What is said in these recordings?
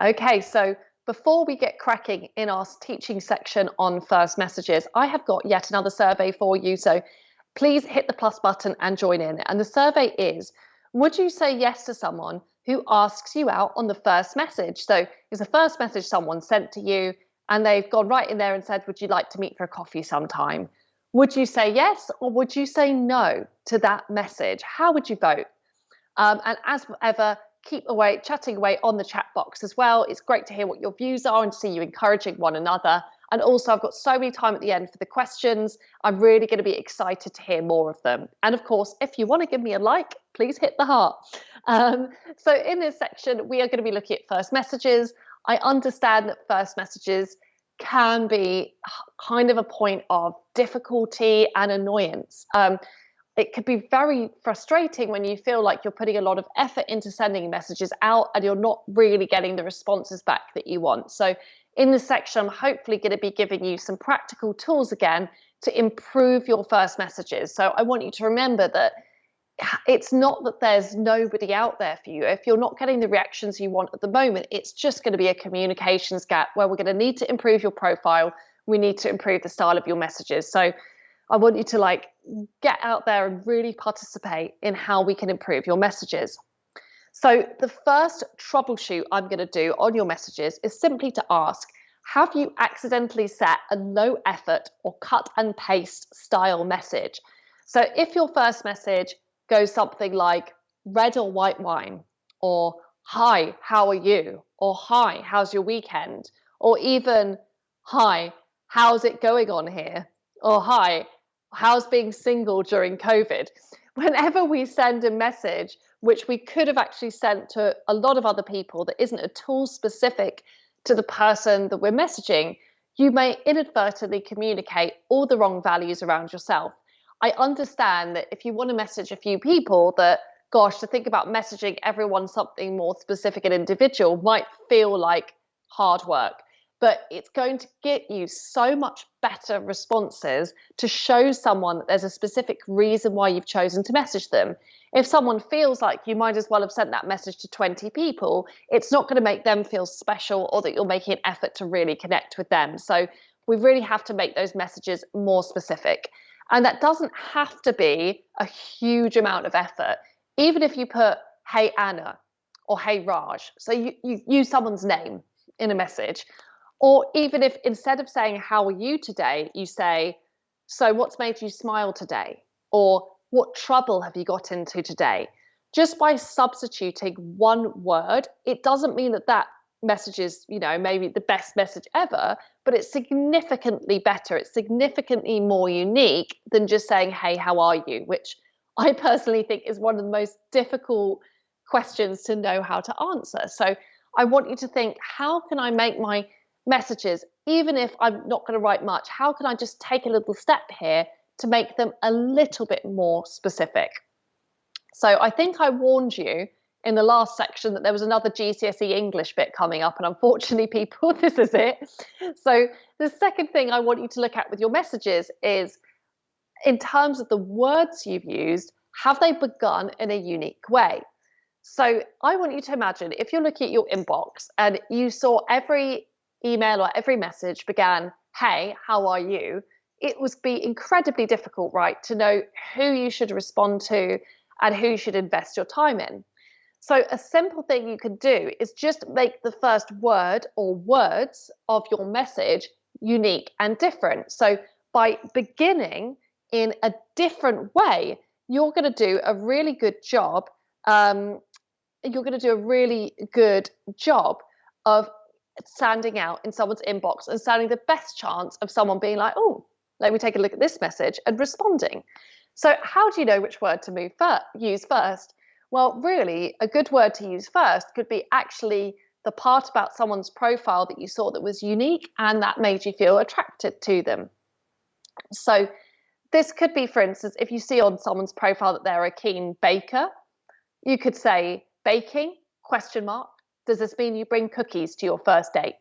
Okay, so before we get cracking in our teaching section on first messages, I have got yet another survey for you. So please hit the plus button and join in. And the survey is, would you say yes to someone who asks you out on the first message? So it's the first message someone sent to you and they've gone right in there and said, would you like to meet for a coffee sometime? Would you say yes or would you say no to that message? How would you vote? And as ever, keep away, chatting away on the chat box as well. It's great to hear what your views are and to see you encouraging one another. And also, I've got so many time at the end for the questions. I'm really going to be excited to hear more of them. And of course, if you want to give me a like, please hit the heart. So in this section, we are going to be looking at first messages. I understand that first messages can be kind of a point of difficulty and annoyance. It could be very frustrating when you feel like you're putting a lot of effort into sending messages out and you're not really getting the responses back that you want. So in this section, I'm hopefully going to be giving you some practical tools again to improve your first messages. So I want you to remember that it's not that there's nobody out there for you. If you're not getting the reactions you want at the moment, it's just going to be a communications gap where we're going to need to improve your profile. We need to improve the style of your messages. So I want you to get out there and really participate in how we can improve your messages. So the first troubleshoot I'm going to do on your messages is simply to ask, have you accidentally set a low effort or cut and paste style message? So if your first message goes something like red or white wine, or hi, how are you? Or hi, how's your weekend? Or even hi, how's it going on here? Or hi, how's being single during COVID? Whenever we send a message, which we could have actually sent to a lot of other people that isn't at all specific to the person that we're messaging, you may inadvertently communicate all the wrong values around yourself. I understand that if you want to message a few people, that, gosh, to think about messaging everyone something more specific and individual might feel like hard work. But it's going to get you so much better responses to show someone that there's a specific reason why you've chosen to message them. If someone feels like you might as well have sent that message to 20 people, it's not going to make them feel special or that you're making an effort to really connect with them. So we really have to make those messages more specific. And that doesn't have to be a huge amount of effort. Even if you put, hey, Anna, or hey, Raj, so you use someone's name in a message. Or even if instead of saying, how are you today, you say, so what's made you smile today? Or what trouble have you got into today? Just by substituting one word, it doesn't mean that that message is, maybe the best message ever, but it's significantly better. It's significantly more unique than just saying, hey, how are you? Which I personally think is one of the most difficult questions to know how to answer. So I want you to think, how can I make my messages, even if I'm not going to write much, how can I just take a little step here to make them a little bit more specific? So I think I warned you in the last section that there was another GCSE English bit coming up, and unfortunately, people, this is it. So the second thing I want you to look at with your messages is, in terms of the words you've used, have they begun in a unique way? So I want you to imagine if you're looking at your inbox and you saw every email or every message began, hey, how are you? It would be incredibly difficult, right, to know who you should respond to and who you should invest your time in. So a simple thing you could do is just make the first word or words of your message unique and different. So by beginning in a different way, you're going to do a really good job. Of standing out in someone's inbox and standing the best chance of someone being like, oh, let me take a look at this message and responding. So how do you know which word to use first? Well, really, a good word to use first could be actually the part about someone's profile that you saw that was unique and that made you feel attracted to them. So this could be, for instance, if you see on someone's profile that they're a keen baker, you could say, baking, ? Does this mean you bring cookies to your first date?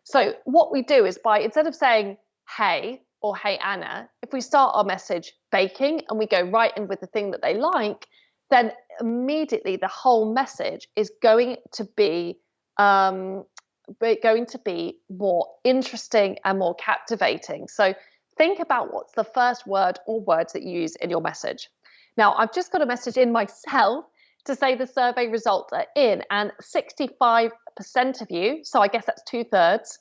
So what we do is instead of saying, hey, or hey, Anna, if we start our message baking and we go right in with the thing that they like, then immediately the whole message is going to be going to be more interesting and more captivating. So think about what's the first word or words that you use in your message. Now, I've just got a message in myself to say the survey results are in, and 65% of you, so I guess that's 2/3,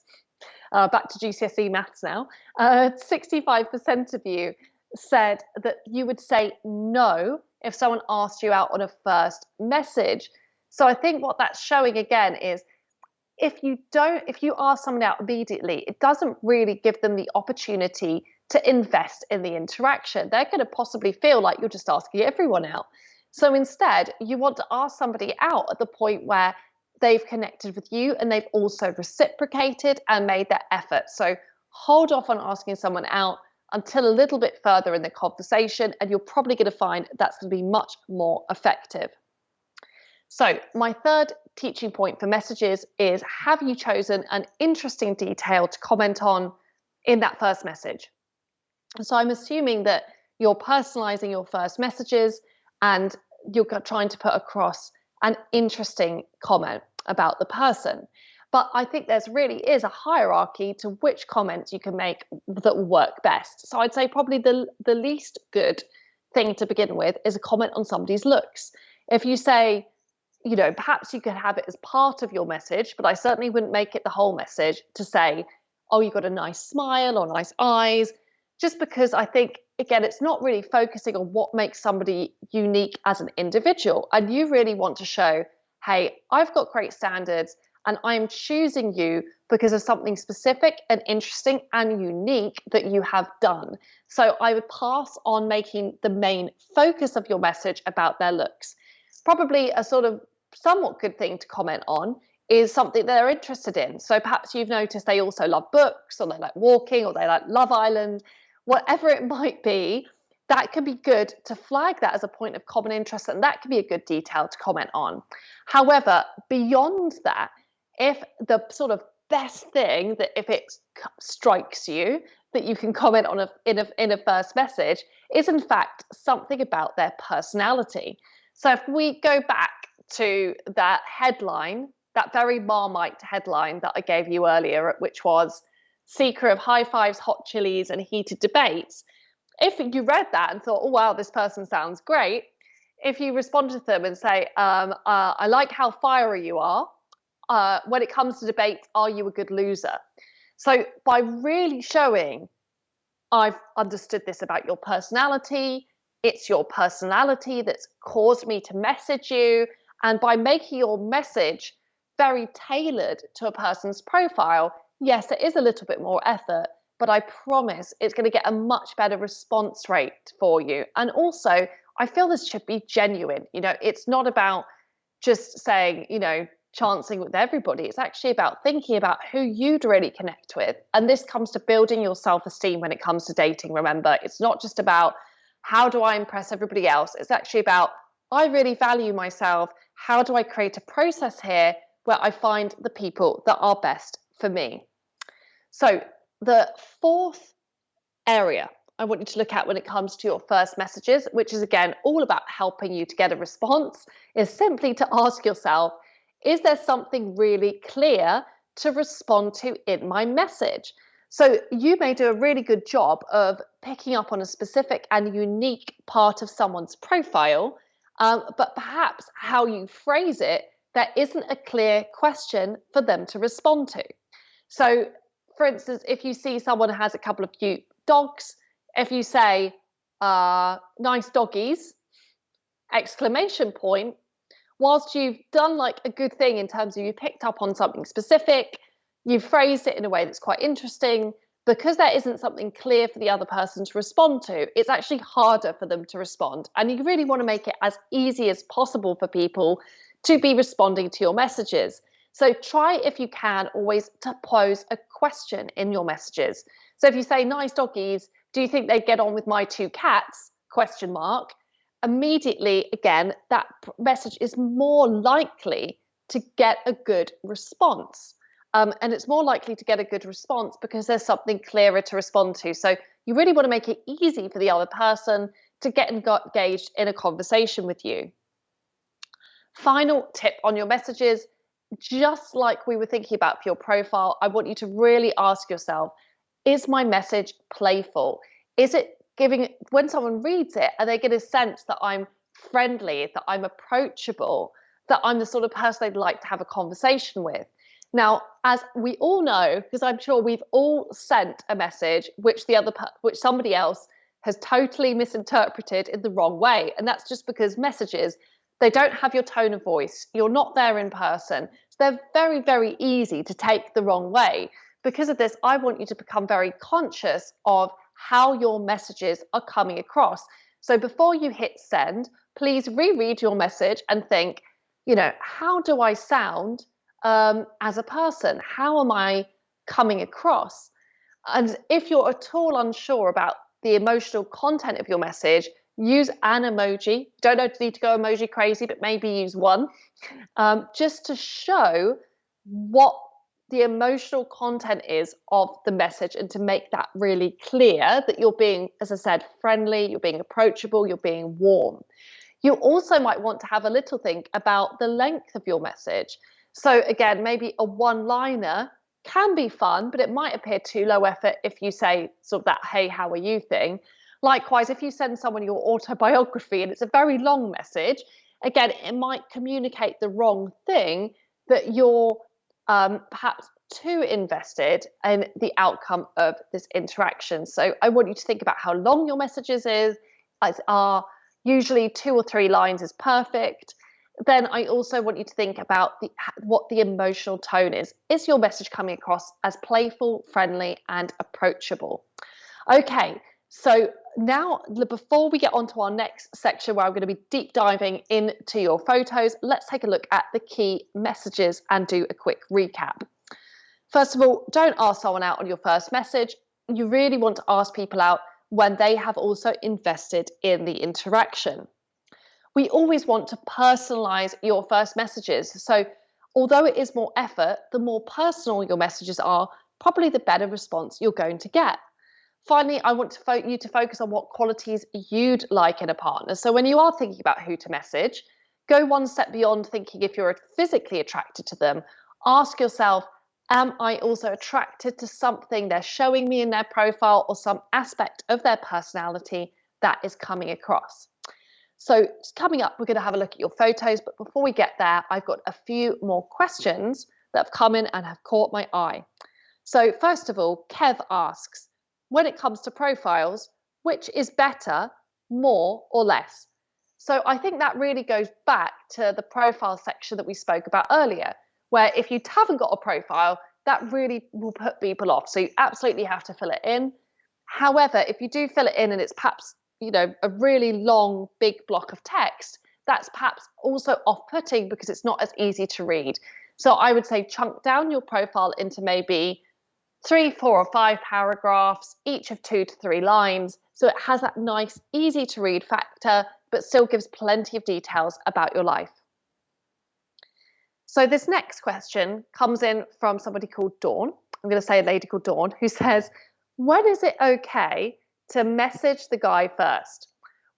back to GCSE maths now, 65% of you said that you would say no if someone asked you out on a first message. So I think what that's showing again is if you ask someone out immediately, it doesn't really give them the opportunity to invest in the interaction. They're going to possibly feel like you're just asking everyone out. So instead, you want to ask somebody out at the point where they've connected with you and they've also reciprocated and made that effort. So hold off on asking someone out until a little bit further in the conversation, and you're probably going to find that's going to be much more effective. So my third teaching point for messages is, have you chosen an interesting detail to comment on in that first message? So I'm assuming that you're personalizing your first messages and you're trying to put across an interesting comment about the person. But I think there's really is a hierarchy to which comments you can make that will work best. So I'd say probably the least good thing to begin with is a comment on somebody's looks. If you say, perhaps you could have it as part of your message, but I certainly wouldn't make it the whole message to say, oh, you've got a nice smile or nice eyes, just because I think, again, it's not really focusing on what makes somebody unique as an individual. And you really want to show, hey, I've got great standards and I'm choosing you because of something specific and interesting and unique that you have done. So I would pass on making the main focus of your message about their looks. Probably a sort of somewhat good thing to comment on is something they're interested in. So perhaps you've noticed they also love books, or they like walking, or they like Love Island, whatever it might be. That could be good to flag that as a point of common interest, and that could be a good detail to comment on. However, beyond that, if the sort of best thing that if it strikes you that you can comment on in a first message is in fact something about their personality. So if we go back to that headline, that very Marmite headline that I gave you earlier, which was seeker of high fives, hot chilies, and heated debates. If you read that and thought, oh, wow, this person sounds great, if you respond to them and say, I like how fiery you are, when it comes to debates, are you a good loser? So by really showing, I've understood this about your personality, it's your personality that's caused me to message you, and by making your message very tailored to a person's profile, yes, it is a little bit more effort, but I promise it's going to get a much better response rate for you. And also, I feel this should be genuine. It's not about just saying, chancing with everybody. It's actually about thinking about who you'd really connect with. And this comes to building your self-esteem when it comes to dating. Remember, it's not just about how do I impress everybody else? It's actually about, I really value myself. How do I create a process here where I find the people that are best for me? So the fourth area I want you to look at when it comes to your first messages, which is again all about helping you to get a response, is simply to ask yourself, is there something really clear to respond to in my message? So you may do a really good job of picking up on a specific and unique part of someone's profile, but perhaps how you phrase it, there isn't a clear question for them to respond to. So, for instance, if you see someone has a couple of cute dogs, if you say, nice doggies, exclamation point, whilst you've done like a good thing in terms of you picked up on something specific, you've phrased it in a way that's quite interesting, because there isn't something clear for the other person to respond to, it's actually harder for them to respond. And you really want to make it as easy as possible for people to be responding to your messages. So try, if you can, always to pose a question in your messages. So if you say, nice doggies, do you think they'd get on with my two cats? Question mark. Immediately, again, that message is more likely to get a good response. And it's more likely to get a good response because there's something clearer to respond to. So you really want to make it easy for the other person to get engaged in a conversation with you. Final tip on your messages just like we were thinking about for your profile, I want you to really ask yourself, is my message playful? Is it giving, when someone reads it, are they get a sense that I'm friendly, that I'm approachable, that I'm the sort of person they'd like to have a conversation with? Now, as we all know, because I'm sure we've all sent a message which somebody else has totally misinterpreted in the wrong way, and that's just because messages, they don't have your tone of voice. You're not there in person. So they're very, very easy to take the wrong way. Because of this, I want you to become very conscious of how your messages are coming across. So before you hit send, please reread your message and think, how do I sound as a person? How am I coming across? And if you're at all unsure about the emotional content of your message, use an emoji. Don't need to go emoji crazy, but maybe use one, just to show what the emotional content is of the message, and to make that really clear that you're being, as I said, friendly, you're being approachable, you're being warm. You also might want to have a little think about the length of your message. So again, maybe a one-liner can be fun, but it might appear too low effort if you say sort of that, hey, how are you thing. Likewise, if you send someone your autobiography and it's a very long message, again, it might communicate the wrong thing, that you're perhaps too invested in the outcome of this interaction. So I want you to think about how long your messages are. Usually 2 or 3 lines is perfect. Then I also want you to think about what the emotional tone is. Is your message coming across as playful, friendly, and approachable? Okay, so now before we get on to our next section, where I'm going to be deep diving into your photos, let's take a look at the key messages and do a quick recap. First of all, don't ask someone out on your first message. You really want to ask people out when they have also invested in the interaction. We always want to personalize your first messages. So although it is more effort, the more personal your messages are, probably the better response you're going to get. Finally, I want you to focus on what qualities you'd like in a partner. So when you are thinking about who to message, go one step beyond thinking if you're physically attracted to them. Ask yourself, am I also attracted to something they're showing me in their profile, or some aspect of their personality that is coming across? So coming up, we're going to have a look at your photos. But before we get there, I've got a few more questions that have come in and have caught my eye. So first of all, Kev asks, when it comes to profiles, which is better, more or less? So I think that really goes back to the profile section that we spoke about earlier, where if you haven't got a profile, that really will put people off. So you absolutely have to fill it in. However, if you do fill it in and it's perhaps, a really long, big block of text, that's perhaps also off-putting because it's not as easy to read. So I would say chunk down your profile into maybe 3, 4, or 5 paragraphs, each of 2 to 3 lines. So it has that nice, easy to read factor, but still gives plenty of details about your life. So this next question comes in from somebody called Dawn. I'm going to say a lady called Dawn, who says, when is it okay to message the guy first?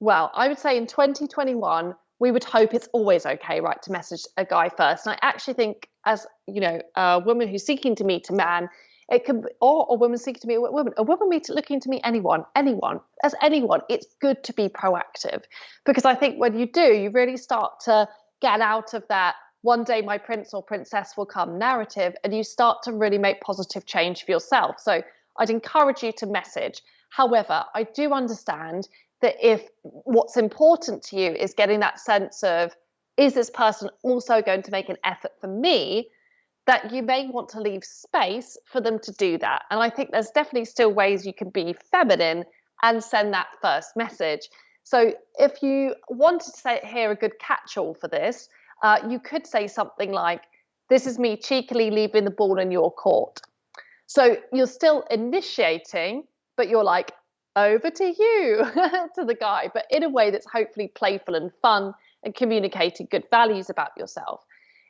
Well, I would say in 2021, we would hope it's always okay, right, to message a guy first. And I actually think, as a woman who's seeking to meet a man, it can, or a woman seeking to meet a woman looking to meet anyone, it's good to be proactive. Because I think when you do, you really start to get out of that one day my prince or princess will come narrative, and you start to really make positive change for yourself. So I'd encourage you to message. However, I do understand that if what's important to you is getting that sense of, is this person also going to make an effort for me, that you may want to leave space for them to do that. And I think there's definitely still ways you can be feminine and send that first message. So if you wanted to say here a good catch-all for this, you could say something like, this is me cheekily leaving the ball in your court. So you're still initiating, but you're like, over to you, to the guy, but in a way that's hopefully playful and fun and communicating good values about yourself.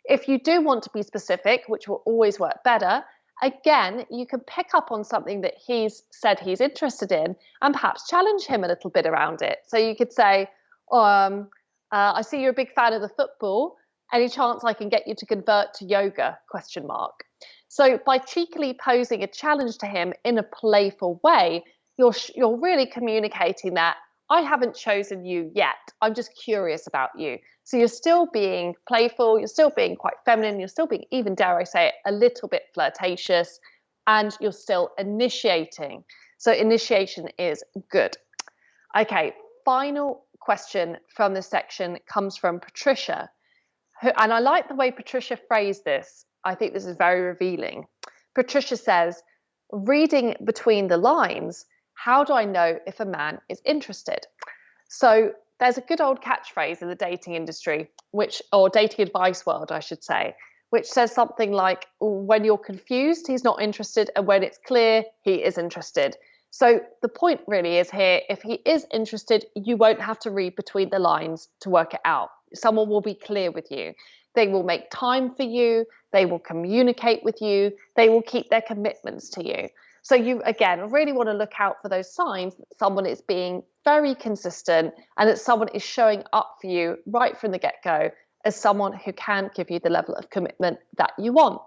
If you do want to be specific, which will always work better, again, you can pick up on something that he's said he's interested in and perhaps challenge him a little bit around it. So you could say, I see you're a big fan of the football. Any chance I can get you to convert to yoga? Question mark. So by cheekily posing a challenge to him in a playful way, you're really communicating that I haven't chosen you yet. I'm just curious about you. So you're still being playful, you're still being quite feminine, you're still being, even dare I say it, a little bit flirtatious, and you're still initiating. So initiation is good. Okay, final question from this section comes from Patricia. And I like the way Patricia phrased this. I think this is very revealing. Patricia says, reading between the lines, how do I know if a man is interested? So there's a good old catchphrase in the dating industry, or dating advice world, I should say, which says something like, when you're confused, he's not interested, and when it's clear, he is interested. So the point really is here, if he is interested, you won't have to read between the lines to work it out. Someone will be clear with you. They will make time for you. They will communicate with you. They will keep their commitments to you. So you, again, really want to look out for those signs that someone is being very consistent and that someone is showing up for you right from the get-go as someone who can give you the level of commitment that you want.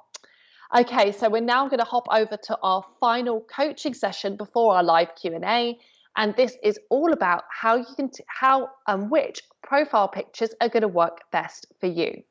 Okay, so we're now going to hop over to our final coaching session before our live Q&A. And this is all about how you can, how and which profile pictures are going to work best for you.